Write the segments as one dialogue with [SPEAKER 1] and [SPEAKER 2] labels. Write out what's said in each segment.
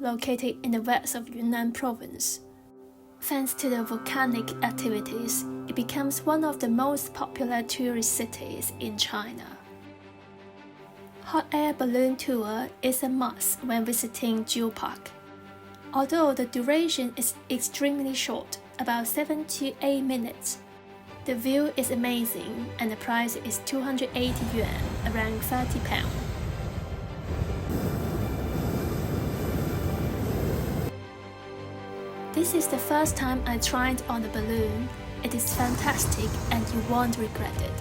[SPEAKER 1] located in the west of Yunnan province. Thanks to the volcanic activities, it becomes one of the most popular tourist cities in China. Hot air balloon tour is a must when visiting Geopark. Although the duration is extremely short, about 7 to 8 minutes, the view is amazing and the price is 280 yuan, around £30. This is the first time I tried on a balloon. It is fantastic and you won't regret it.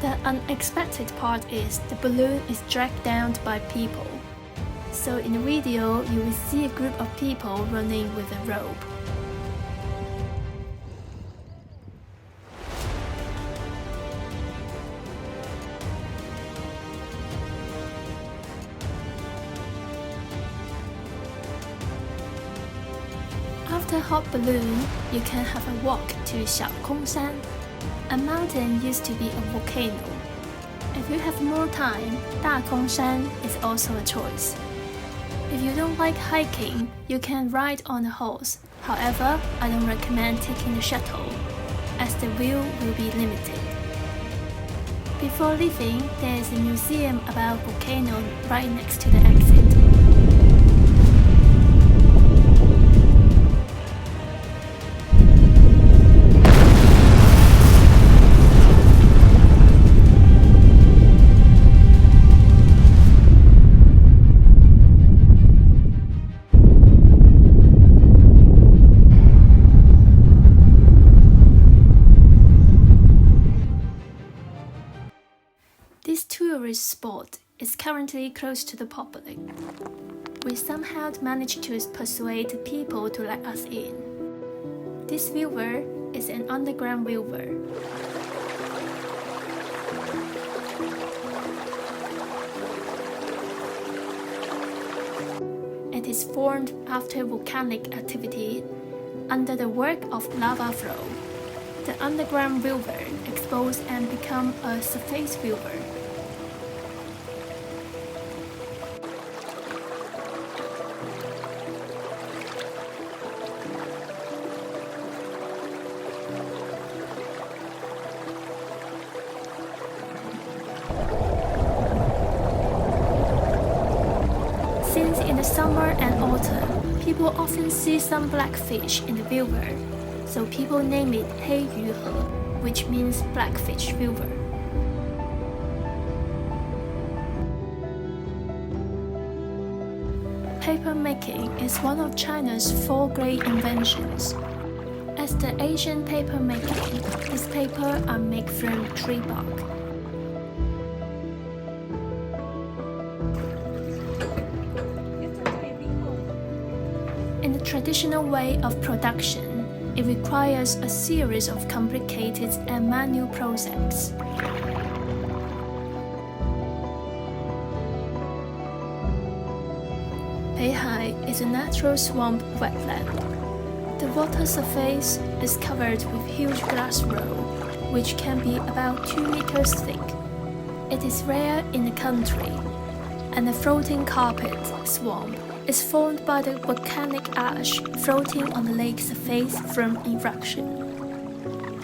[SPEAKER 1] The unexpected part is the balloon is dragged down by people. So in the video, you will see a group of people running with a rope. After hot balloon, you can have a walk to Xiaokongshan. A mountain used to be a volcano. If you have more time, Dakongshan is also a choice. If you don't like hiking, you can ride on a horse. However, I don't recommend taking the shuttle, as the view will be limited. Before leaving, there is a museum about volcanoes right next to the exit. This tourist spot is currently closed to the public. We somehow managed to persuade people to let us in. This river is an underground river. It is formed after volcanic activity under the work of lava flow. The underground river exposed and become a surface river. Since in the summer and autumn, people often see some black fish in the river, so people name it Hei Yu River, which means Blackfish River. Paper making is one of China's 4 great inventions. As the Asian paper making, these paper are made from tree bark. In the traditional way of production, it requires a series of complicated and manual processes. Beihai is a natural swamp wetland. The water surface is covered with huge grass row, which can be about 2 meters thick. It is rare in the country, and the floating carpet swamp is formed by the volcanic ash floating on the lake surface from eruption.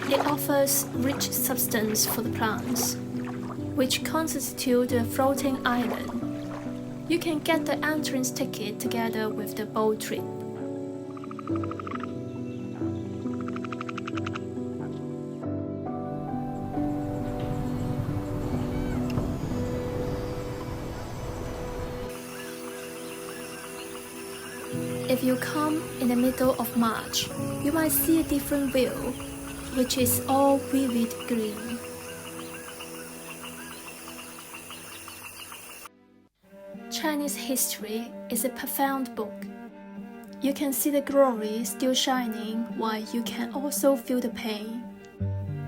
[SPEAKER 1] It offers rich substance for the plants, which constitute the floating island. You can get the entrance ticket together with the boat trip. If you come in the middle of March, you might see a different view, which is all vivid green. Chinese history is a profound book. You can see the glory still shining while you can also feel the pain.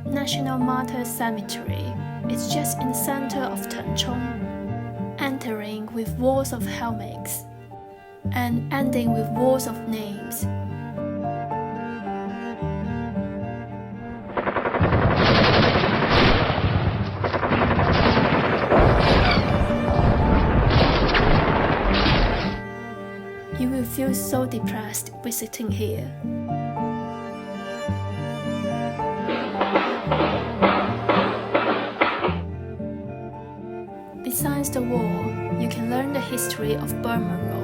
[SPEAKER 1] National Martyr Cemetery is just in the center of Tengchong, entering with walls of helmets and ending with walls of names. You will feel so depressed visiting here. Besides the wall, you can learn the history of Burma Road.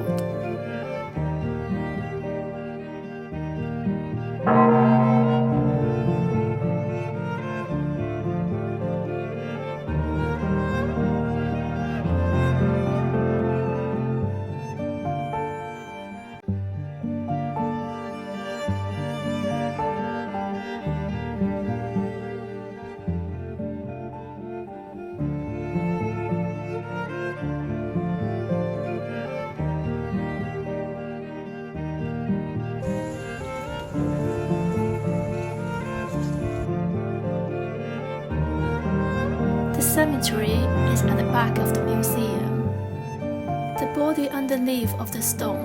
[SPEAKER 1] The cemetery is at the back of the museum. The body underneath of the stone,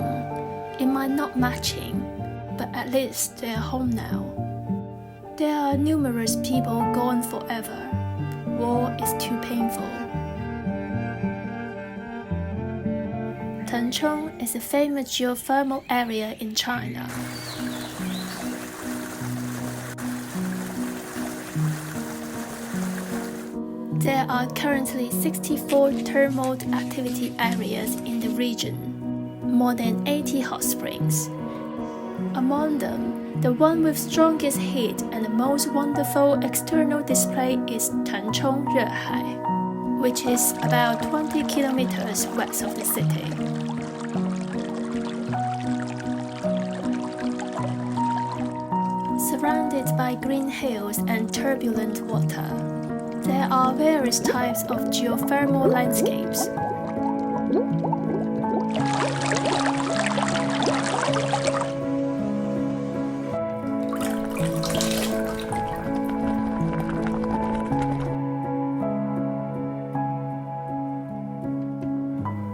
[SPEAKER 1] it might not matching, but at least they are home now. There are numerous people gone forever. War is too painful. Tengchong is a famous geothermal area in China. There are currently 64 thermal activity areas in the region, more than 80 hot springs. Among them, the one with strongest heat and the most wonderful external display is Tengchong Rehai, which is about 20 kilometers west of the city. Surrounded by green hills and turbulent water, there are various types of geothermal landscapes.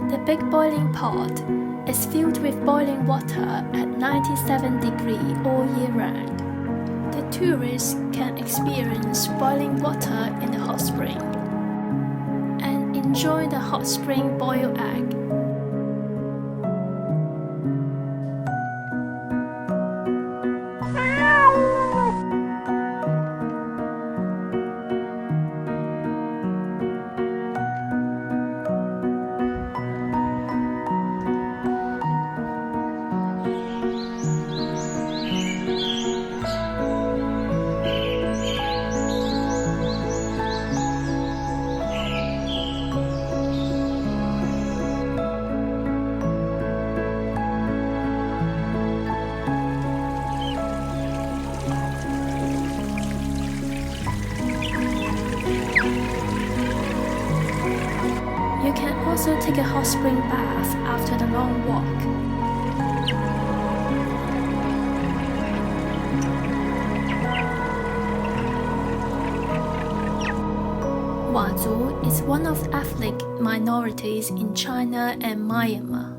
[SPEAKER 1] The big boiling pot is filled with boiling water at 97 degrees all year round. The tourists can experience boiling water in the hot spring and enjoy the hot spring boiled egg. You can also take a hot spring bath after the long walk. Wazhu is one of the ethnic minorities in China and Myanmar.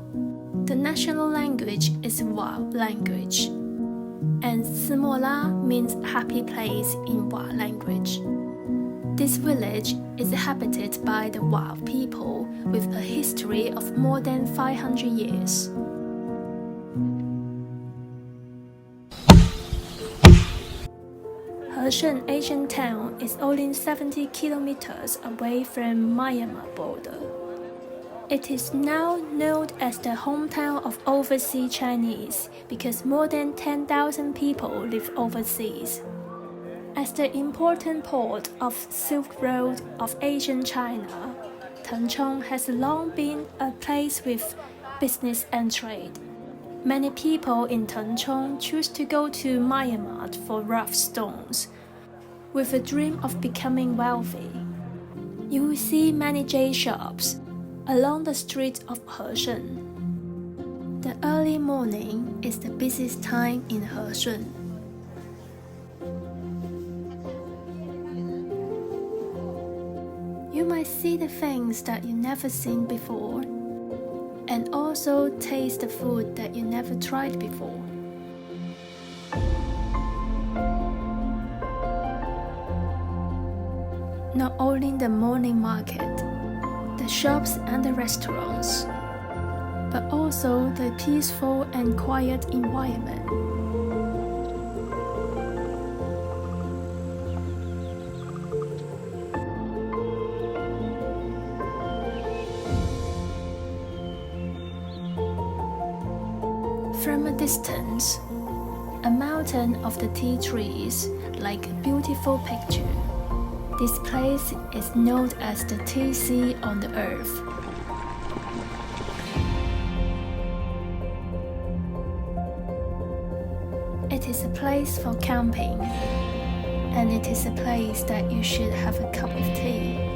[SPEAKER 1] The national language is Wa language, and Simola means happy place in Wa language. This village is inhabited by the Wa people with a history of more than 500 years. Heshun Asian town is only 70 kilometers away from Myanmar border. It is now known as the hometown of overseas Chinese because more than 10,000 people live overseas. As the important port of Silk Road of Asian China, Tengchong has long been a place with business and trade. Many people in Tengchong choose to go to Myanmar for rough stones, with a dream of becoming wealthy. You will see many jade shops along the streets of Heshun. The early morning is the busiest time in Heshun. You might see the things that you never seen before, and also taste the food that you never tried before. Not only the morning market, the shops and the restaurants, but also the peaceful and quiet environment. From a distance, a mountain of the tea trees, like a beautiful picture. This place is known as the tea sea on the earth. It is a place for camping, and it is a place that you should have a cup of tea.